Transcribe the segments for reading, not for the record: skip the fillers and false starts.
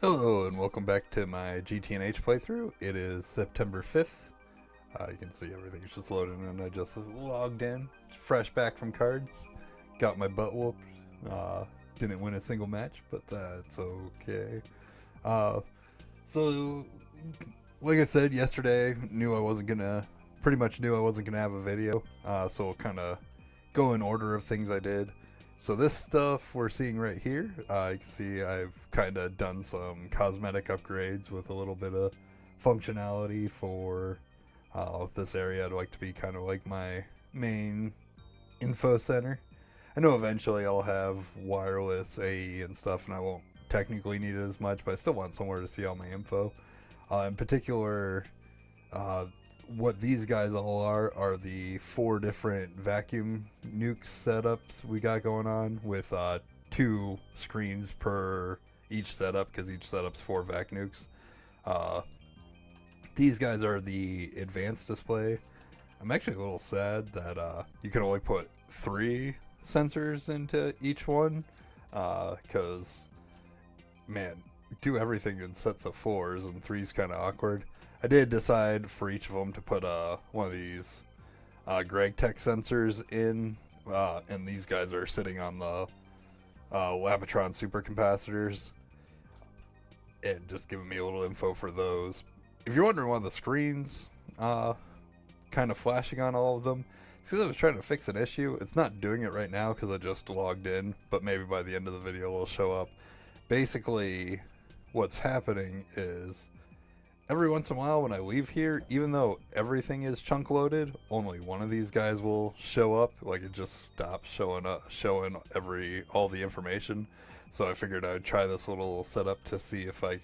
Hello and welcome back to my GTNH playthrough. It is September 5th. You can see everything's just loading and I just logged in, fresh back from cards. Got my butt whooped. Didn't win a single match, but that's okay. So, like I said yesterday, pretty much knew I wasn't gonna have a video. So I'll kind of go in order of things I did. So this stuff we're seeing right here, you can see I've kind of done some cosmetic upgrades with a little bit of functionality for this area. I'd like to be kind of like my main info center. I know eventually I'll have wireless AE and stuff and I won't technically need it as much, but I still want somewhere to see all my info. In particular, what these guys all are the 4 different vacuum nuke setups we got going on with 2 screens per each setup because each setup's 4 vac nukes. These guys are the advanced display. I'm actually a little sad that you can only put 3 sensors into each one because, man, do everything in sets of 4s and 3's kind of awkward. I did decide for each of them to put one of these Greg Tech sensors in, and these guys are sitting on the Labotron supercapacitors, and just giving me a little info for those. If you're wondering why the screen's kind of flashing on all of them, it's because I was trying to fix an issue. It's not doing it right now because I just logged in, but maybe by the end of the video it'll show up. Basically, what's happening is every once in a while when I leave here, even though everything is chunk loaded, only one of these guys will show up. Like, it just stops showing all the information. So I figured I'd try this little setup to see if like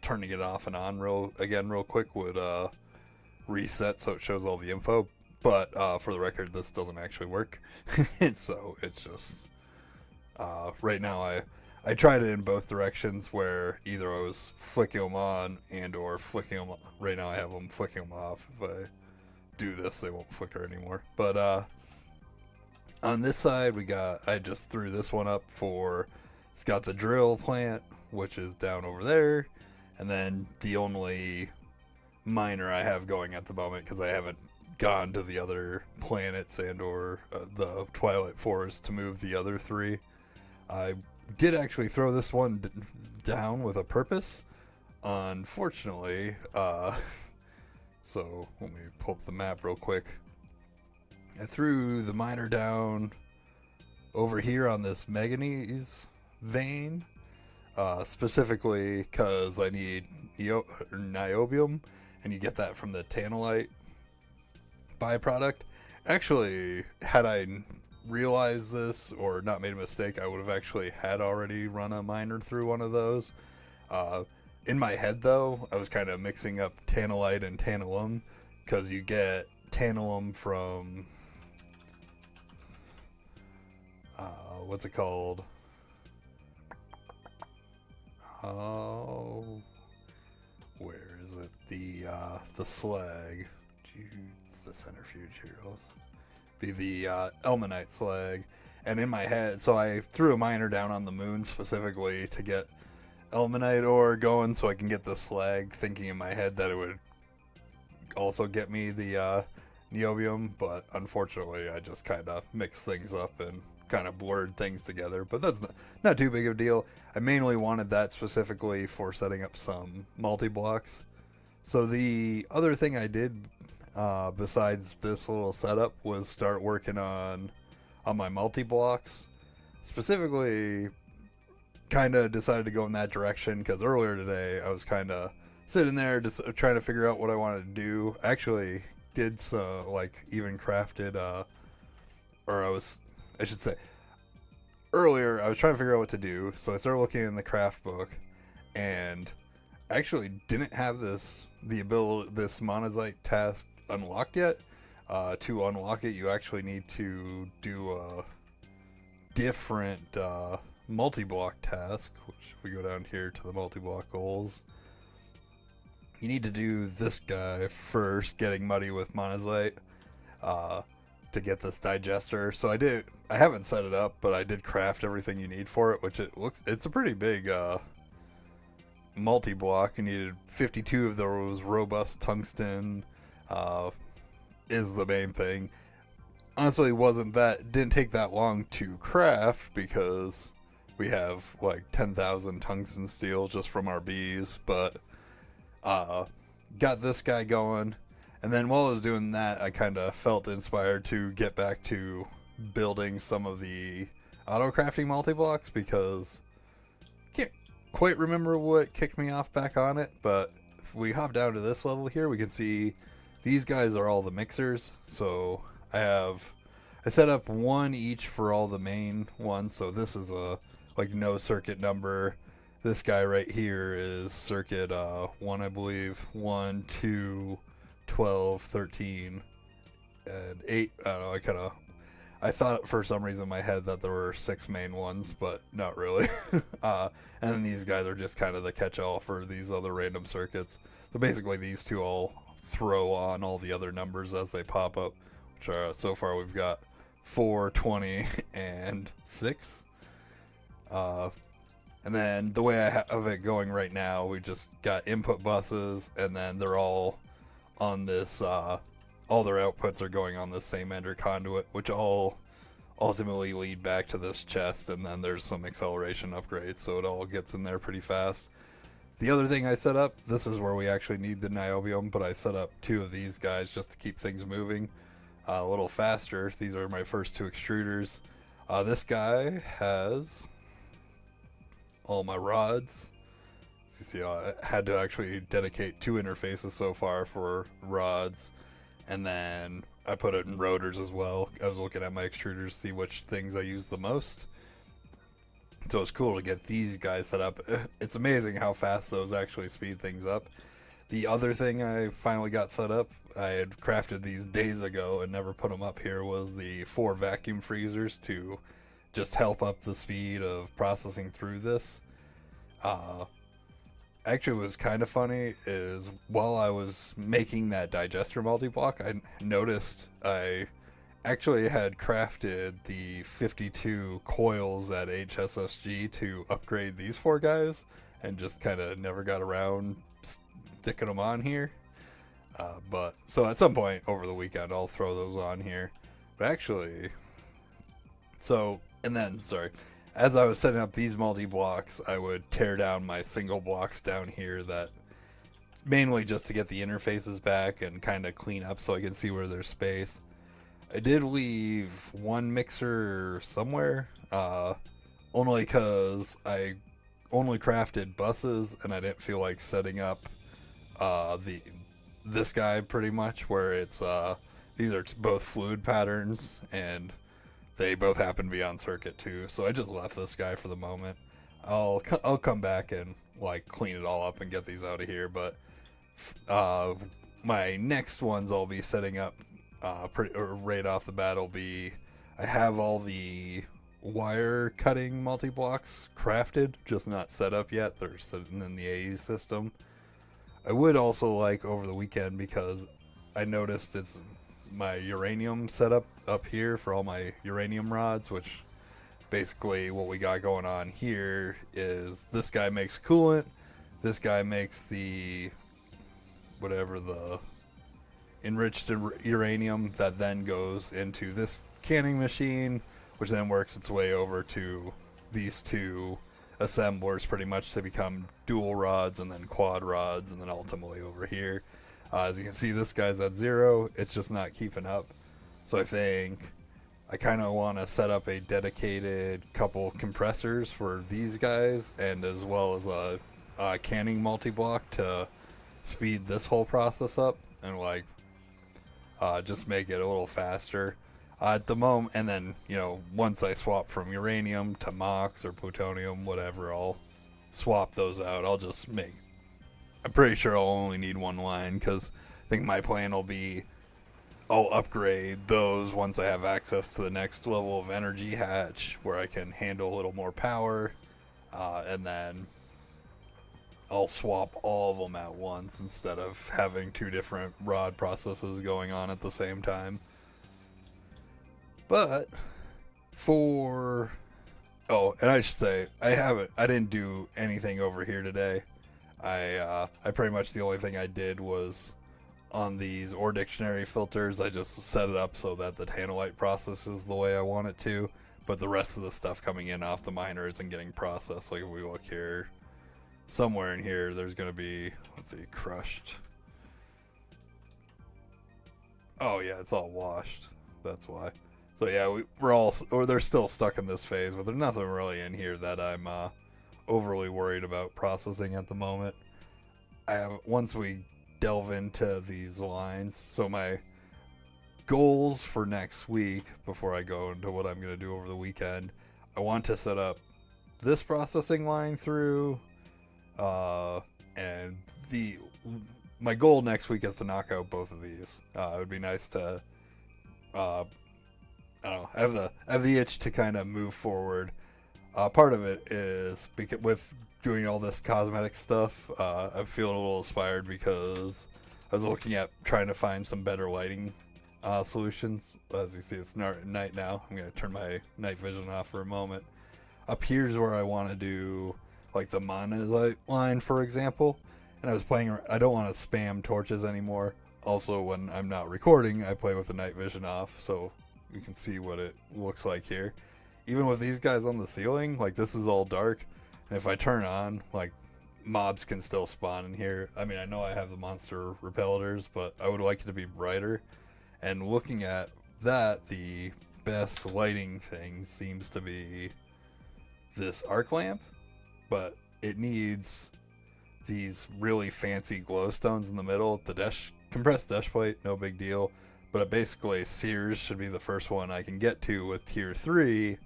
turning it off and on real quick would reset so it shows all the info. But for the record, this doesn't actually work. So it's just right now I tried it in both directions where either I was flicking them on and or flicking them. Right now I have them flicking them off. If I do this, they won't flicker anymore. But on this side, I just threw this one up for, it's got the drill plant, which is down over there. And then the only miner I have going at the moment, because I haven't gone to the other planets and or the Twilight Forest to move the other 3. I did actually throw this one down with a purpose, unfortunately. So let me pull up the map real quick. I threw the miner down over here on this manganese vein, specifically because I need niobium, and you get that from the tantalite byproduct. Actually, had I realized this or not made a mistake, I would have actually had already run a miner through one of those. In my head, though, I was kind of mixing up tantalite and tantalum because you get tantalum from what's it called? Oh, where is it? The slag. It's the centrifuge here. Be the Elmanite slag. And in my head, so I threw a miner down on the moon specifically to get Elmanite ore going so I can get the slag, thinking in my head that it would also get me the niobium, but unfortunately I just kind of mixed things up and kind of blurred things together, but that's not too big of a deal. I mainly wanted that specifically for setting up some multi-blocks. So the other thing I did besides this little setup was start working on my multi-blocks. Specifically, kind of decided to go in that direction because earlier today I was kind of sitting there just trying to figure out what I wanted to do. I actually did some, even crafted, earlier I was trying to figure out what to do, so I started looking in the craft book, and I actually didn't have this monazite task unlocked yet. To unlock it, you actually need to do a different multi-block task, which if we go down here to the multi-block goals, you need to do this guy first, getting muddy with monazite, to get this digester. So I haven't set it up, but I did craft everything you need for it, which it's a pretty big multi-block. You needed 52 of those robust tungsten. Is the main thing. Honestly, didn't take that long to craft because we have like 10,000 tungsten steel just from our bees, but got this guy going. And then while I was doing that, I kind of felt inspired to get back to building some of the auto-crafting multi-blocks because I can't quite remember what kicked me off back on it, but if we hop down to this level here, we can see these guys are all the mixers. So I set up one each for all the main ones. So this is a like no circuit number. This guy right here is circuit 1, I believe. 1, 2, 12, 13, and 8. I don't know, I thought for some reason in my head that there were 6 main ones, but not really. And then these guys are just kind of the catch-all for these other random circuits. So basically these two all throw on all the other numbers as they pop up, which are, so far we've got 4, 20, and 6. And then the way I have it going right now, we just got input buses, and then they're all on this, all their outputs are going on the same ender conduit, which all ultimately lead back to this chest, and then there's some acceleration upgrades, so it all gets in there pretty fast. The other thing I set up, this is where we actually need the niobium, but I set up 2 of these guys just to keep things moving a little faster. These are my first 2 extruders. This guy has all my rods. You see, I had to actually dedicate 2 interfaces so far for rods, and then I put it in rotors as well. I was looking at my extruders to see which things I use the most. So it's cool to get these guys set up. It's amazing how fast those actually speed things up. The other thing I finally got set up, I had crafted these days ago and never put them up here, was the 4 vacuum freezers to just help up the speed of processing through this. Actually, what was kind of funny is while I was making that digester multi-block, I noticed I actually had crafted the 52 coils at HSSG to upgrade these 4 guys, and just kind of never got around sticking them on here. But so at some point over the weekend, I'll throw those on here. But actually, as I was setting up these multi-blocks, I would tear down my single blocks down here, that mainly just to get the interfaces back and kind of clean up so I can see where there's space. I did leave 1 mixer somewhere, only because I only crafted buses and I didn't feel like setting up this guy pretty much, where it's these are both fluid patterns and they both happen to be on circuit too, so I just left this guy for the moment. I'll come back and like clean it all up and get these out of here, but my next ones I'll be setting up right off the bat will be, I have all the wire cutting multi-blocks crafted, just not set up yet. They're sitting in the AE system. I would also like over the weekend, because I noticed it's my uranium setup up here for all my uranium rods, which basically what we got going on here is this guy makes coolant, this guy makes the whatever, the enriched uranium that then goes into this canning machine, which then works its way over to these 2 assemblers pretty much to become dual rods and then quad rods, and then ultimately over here. As you can see, this guy's at 0. It's just not keeping up. So I think I kind of want to set up a dedicated couple compressors for these guys, and as well as a canning multi-block to speed this whole process up and like just make it a little faster at the moment. And then, once I swap from uranium to MOX or plutonium, whatever, I'll swap those out. I'm pretty sure I'll only need 1 line, because I think my plan will be I'll upgrade those once I have access to the next level of energy hatch, where I can handle a little more power, and then I'll swap all of them at once instead of having 2 different rod processes going on at the same time. But and I should say, I didn't do anything over here today. I pretty much the only thing I did was on these ore dictionary filters, I just set it up so that the tantalite processes the way I want it to, but the rest of the stuff coming in off the miner isn't getting processed. Like if we look here, somewhere in here, there's going to be, let's see, crushed. Oh yeah, it's all washed. That's why. So yeah, we're all, or they're still stuck in this phase, but there's nothing really in here that I'm overly worried about processing at the moment. Once we delve into these lines, so my goals for next week, before I go into what I'm going to do over the weekend, I want to set up this processing line through, and my goal next week is to knock out both of these. It would be nice to, I don't know, have the itch to kind of move forward. Part of it is because with doing all this cosmetic stuff, I'm feeling a little inspired because I was looking at trying to find some better lighting solutions. As you see, it's night now. I'm going to turn my night vision off for a moment. Up here's where I want to do like the monazite line, for example. And I was playing, I don't want to spam torches anymore. Also, when I'm not recording, I play with the night vision off, so you can see what it looks like here. Even with these guys on the ceiling, like this is all dark, and if I turn on, like mobs can still spawn in here. I mean, I know I have the monster repellers, but I would like it to be brighter. And looking at that, the best lighting thing seems to be this arc lamp, but it needs these really fancy glowstones in the middle. The compressed dash plate, no big deal, but it basically Sears should be the first one I can get to with tier 3.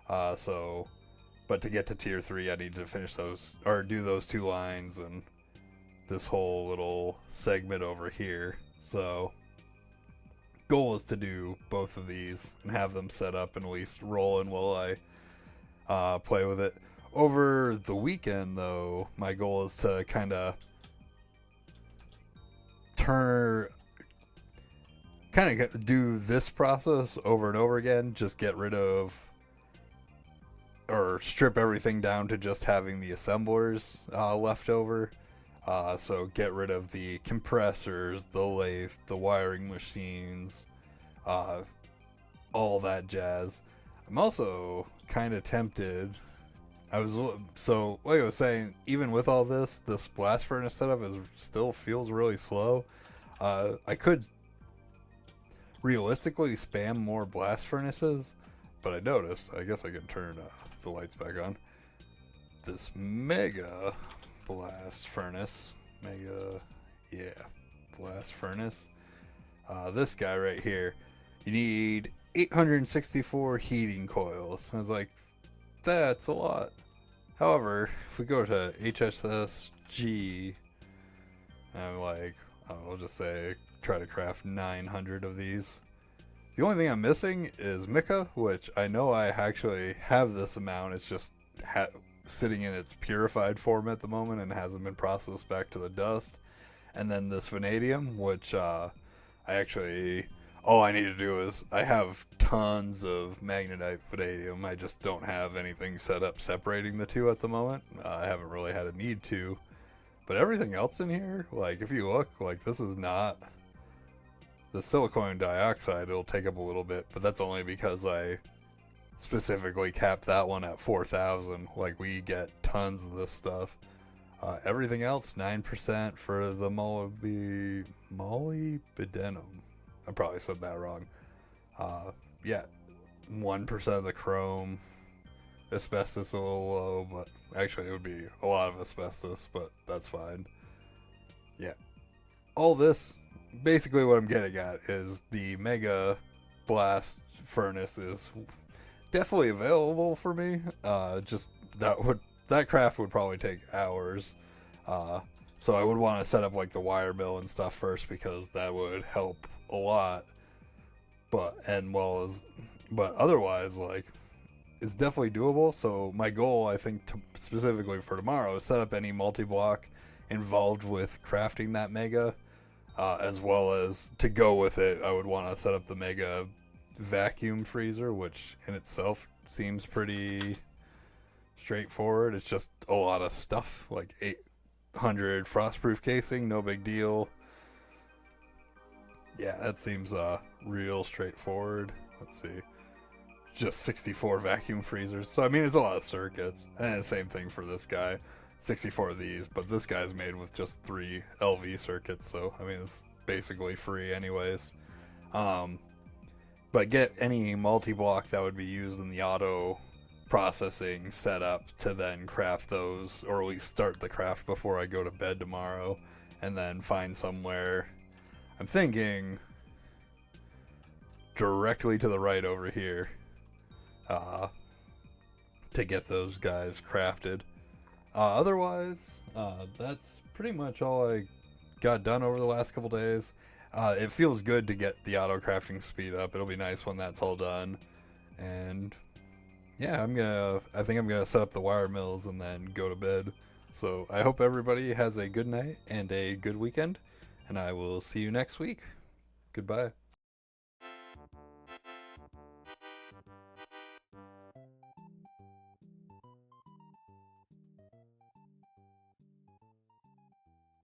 But to get to tier 3, I need to finish those, or do those 2 lines and this whole little segment over here. So goal is to do both of these and have them set up and at least rolling while I play with it. Over the weekend, though, my goal is to kind of do this process over and over again. Just get rid of, or strip everything down to just having the assemblers left over. So get rid of the compressors, the lathe, the wiring machines, all that jazz. I'm also kind of tempted. Like I was saying, even with all this blast furnace setup still feels really slow. I could realistically spam more blast furnaces, but I noticed, I guess I can turn the lights back on, this mega blast furnace, blast furnace, this guy right here, you need 864 heating coils. I was like, that's a lot. However, if we go to HSSG, I'm like, I'll just say try to craft 900 of these. The only thing I'm missing is mica, which I know I actually have this amount. It's just sitting in its purified form at the moment and hasn't been processed back to the dust. And then this vanadium, which all I need to do is, I have tons of magnetite vanadium. I just don't have anything set up separating the two at the moment. I haven't really had a need to. But everything else in here, like if you look, like this is not the silicon dioxide. It'll take up a little bit, but that's only because I specifically capped that one at 4,000. Like we get tons of this stuff. Everything else, 9% for the molybdenum. I probably said that wrong. 1% of the chrome. Asbestos a little low, but actually it would be a lot of asbestos, but that's fine. Yeah. All this, basically what I'm getting at is the mega blast furnace is definitely available for me. Just that craft would probably take hours. So I would want to set up like the wire mill and stuff first, because that would help a lot. But otherwise, like, it's definitely doable. So my goal, I think, specifically for tomorrow, is set up any multi-block involved with crafting that mega, as well as to go with it, I would want to set up the mega vacuum freezer, which in itself seems pretty straightforward. It's just a lot of stuff, like 800 frostproof casing, no big deal. Yeah, that seems real straightforward. Let's see. Just 64 vacuum freezers. So, I mean, it's a lot of circuits. And the same thing for this guy. 64 of these, but this guy's made with just 3 LV circuits. So, I mean, it's basically free anyways. But get any multi-block that would be used in the auto processing setup to then craft those, or at least start the craft before I go to bed tomorrow, and then find somewhere. I'm thinking directly to the right over here to get those guys crafted. Otherwise, that's pretty much all I got done over the last couple days. It feels good to get the auto crafting speed up. It'll be nice when that's all done. And yeah, I think I'm gonna set up the wire mills and then go to bed. So I hope everybody has a good night and a good weekend, and I will see you next week. Goodbye.